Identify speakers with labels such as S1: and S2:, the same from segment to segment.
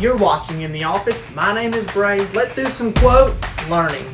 S1: You're watching In the Office. My name is Bray. Let's do some quote learning.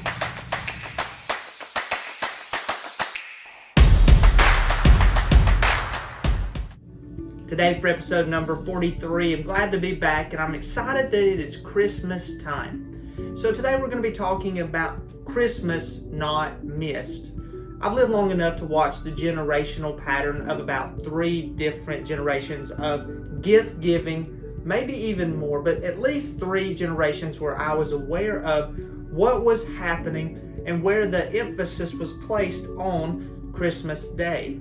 S1: Today for episode number 43, I'm glad to be back and I'm excited that it is Christmas time. So today we're going to be talking about Christmas not missed. I've lived long enough to watch the generational pattern of about 3 different generations of gift giving, maybe even more, but at least 3 generations where I was aware of what was happening and where the emphasis was placed on Christmas Day.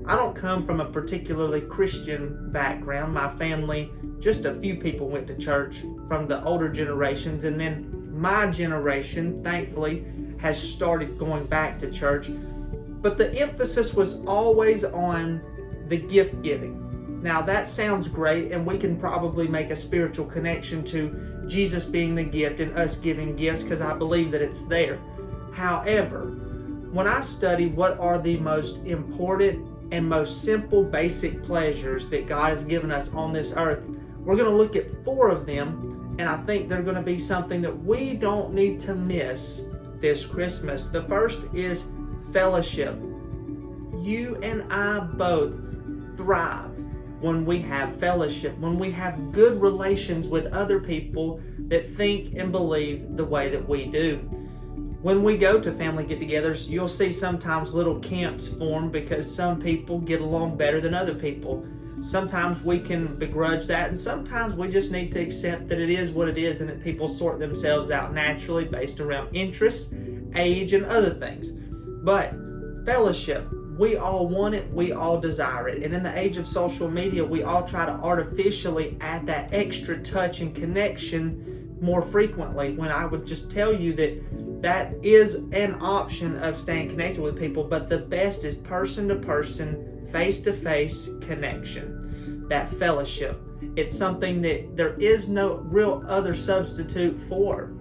S1: I don't come from a particularly Christian background. My family, just a few people went to church from the older generations, and then my generation, thankfully, has started going back to church. But the emphasis was always on the gift giving. Now that sounds great, and we can probably make a spiritual connection to Jesus being the gift and us giving gifts because I believe that it's there. However, when I study what are the most important and most simple basic pleasures that God has given us on this earth, we're going to look at 4 of them, and I think they're going to be something that we don't need to miss this Christmas. The first is fellowship. You and I both thrive when we have fellowship, when we have good relations with other people that think and believe the way that we do. When we go to family get-togethers, you'll see sometimes little camps form because some people get along better than other people. Sometimes we can begrudge that, and sometimes we just need to accept that it is what it is and that people sort themselves out naturally based around interests, age, and other things. But fellowship, we all want it, we all desire it. And in the age of social media, we all try to artificially add that extra touch and connection more frequently, when I would just tell you that is an option of staying connected with people, but the best is person-to-person, face-to-face connection, that fellowship. It's something that there is no real other substitute for,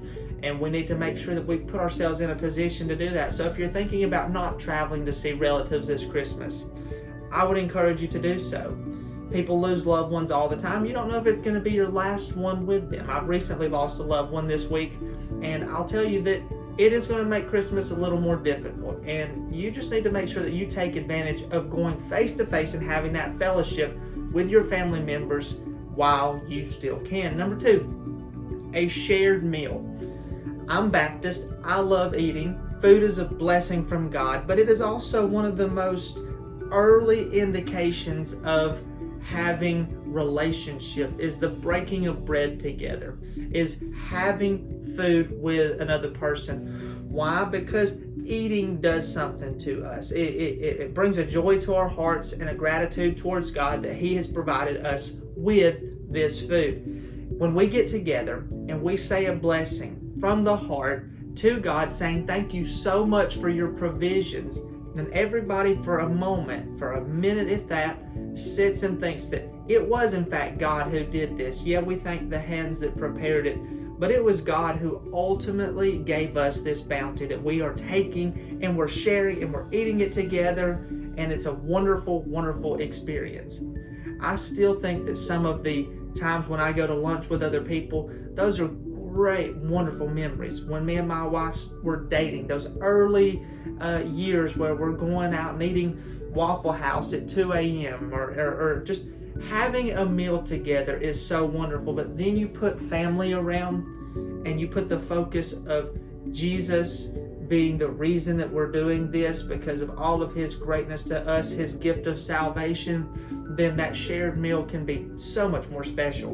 S1: and we need to make sure that we put ourselves in a position to do that. So if you're thinking about not traveling to see relatives this Christmas, I would encourage you to do so. People lose loved ones all the time. You don't know if it's going to be your last one with them. I've recently lost a loved one this week, and I'll tell you that it is going to make Christmas a little more difficult, and you just need to make sure that you take advantage of going face to face and having that fellowship with your family members while you still can. Number 2, a shared meal. I'm Baptist. I love eating. Food is a blessing from God, but it is also one of the most early indications of having relationship, is the breaking of bread together, is having food with another person. Why? Because eating does something to us. It brings a joy to our hearts and a gratitude towards God that He has provided us with this food. When we get together and we say a blessing from the heart to God, saying thank you so much for your provisions, and everybody for a moment, for a minute if that, sits and thinks that it was in fact God who did this. Yeah, we thank the hands that prepared it, but it was God who ultimately gave us this bounty that we are taking and we're sharing and we're eating it together, and it's a wonderful, wonderful experience. I still think that some of the times when I go to lunch with other people, those are great, wonderful memories. When me and my wife were dating, those early years where we're going out and eating Waffle House at 2 a.m. or just having a meal together is so wonderful. But then you put family around and you put the focus of Jesus being the reason that we're doing this because of all of His greatness to us, His gift of salvation, then that shared meal can be so much more special.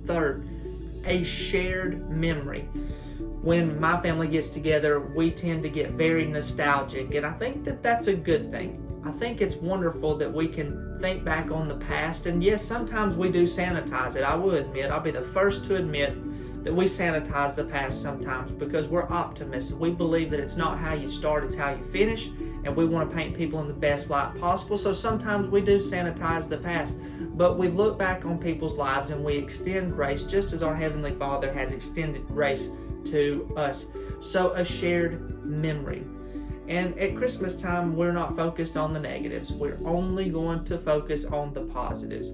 S1: Third, a shared memory. When my family gets together, we tend to get very nostalgic, and I think that that's a good thing. I think it's wonderful that we can think back on the past, and yes, sometimes we do sanitize it. I will admit, I'll be the first to admit that we sanitize the past sometimes because we're optimists. We believe that it's not how you start, it's how you finish, and we want to paint people in the best light possible. So sometimes we do sanitize the past, but we look back on people's lives and we extend grace just as our Heavenly Father has extended grace to us. So a shared memory. And at Christmas time, we're not focused on the negatives. We're only going to focus on the positives.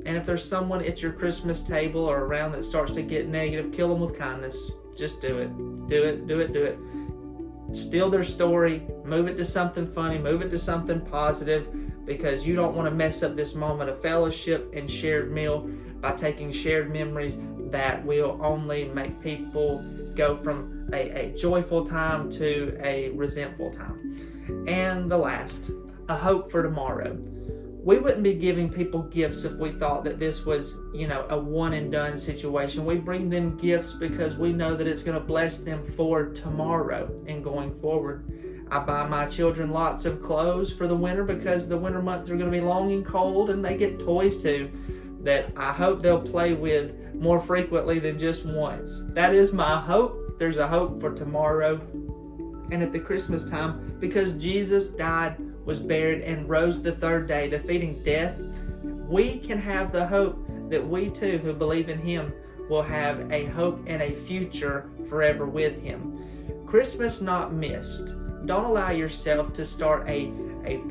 S1: And if there's someone at your Christmas table or around that starts to get negative, kill them with kindness. Just do it. Do it, do it, do it. Steal their story, move it to something funny, move it to something positive, because you don't want to mess up this moment of fellowship and shared meal by taking shared memories that will only make people go from a joyful time to a resentful time. And the last, a hope for tomorrow. We wouldn't be giving people gifts if we thought that this was, a one and done situation. We bring them gifts because we know that it's going to bless them for tomorrow and going forward. I buy my children lots of clothes for the winter because the winter months are going to be long and cold, and they get toys too that I hope they'll play with more frequently than just once. That is my hope. There's a hope for tomorrow. And at the Christmas time, because Jesus died, was buried, and rose the third day, defeating death, we can have the hope that we too, who believe in Him, will have a hope and a future forever with Him. Christmas not missed. Don't allow yourself to start a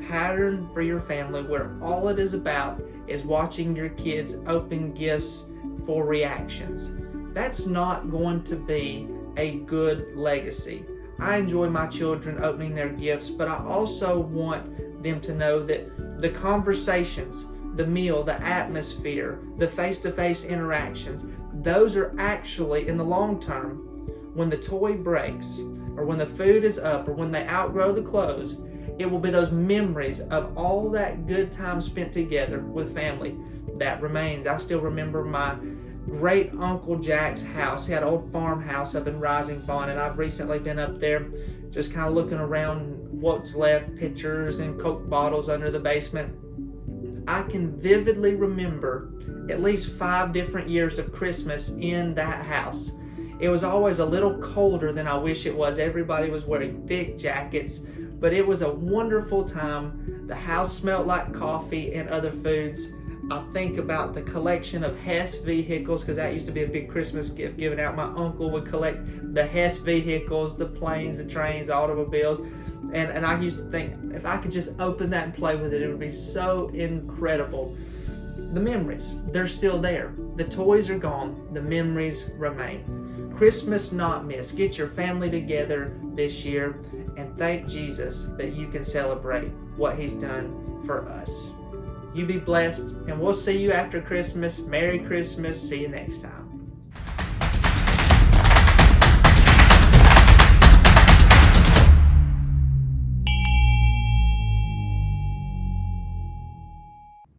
S1: pattern for your family where all it is about is watching your kids open gifts for reactions. That's not going to be a good legacy. I enjoy my children opening their gifts, but I also want them to know that the conversations, the meal, the atmosphere, the face-to-face interactions, those are actually, in the long term, when the toy breaks, or when the food is up, or when they outgrow the clothes, it will be those memories of all that good time spent together with family that remains. I still remember my great Uncle Jack's house. He had an old farmhouse up in Rising Fawn, and I've recently been up there just kind of looking around what's left, pictures and Coke bottles under the basement. I can vividly remember at least 5 different years of Christmas in that house. It was always a little colder than I wish it was. Everybody was wearing thick jackets, but it was a wonderful time. The house smelled like coffee and other foods. I think about the collection of Hess vehicles, because that used to be a big Christmas gift given out. My uncle would collect the Hess vehicles, the planes, the trains, automobiles. And I used to think, if I could just open that and play with it, it would be so incredible. The memories, they're still there. The toys are gone. The memories remain. Christmas not missed. Get your family together this year and thank Jesus that you can celebrate what He's done for us. You be blessed, and we'll see you after Christmas. Merry Christmas. See you next time.